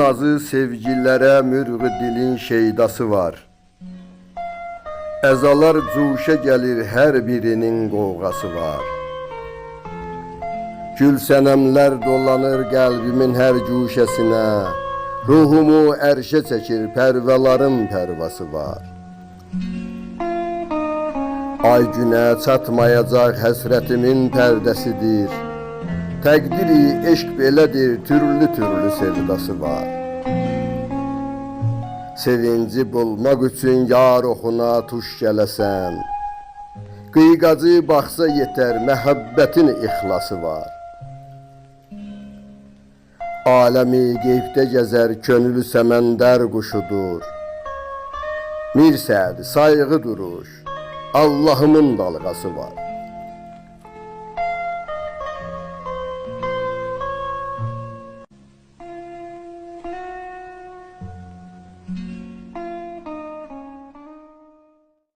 nazı sevgililere mürgü dilin şeydası var. Ezalar cuşa gelir, her birinin qovğası var. Gül sənəmlər dolanır qəlbimin hər guşəsinə, ruhumu ərşə çəkir, pərvələrin pərvası var. Ay günə çatmayacaq həsrətimin pərdəsidir. Təqdiri eşq belədir, türlü sevdası var. Sevinci bulmaq üçün yar oxuna tuş gələsən, qıyqacı baxsa yetər, məhəbbətin ixlası var. Aləmi qeybdə gəzər, könlü səməndər quşudur. Mirsəd, sayğı duruş, Allahımın dalğası var.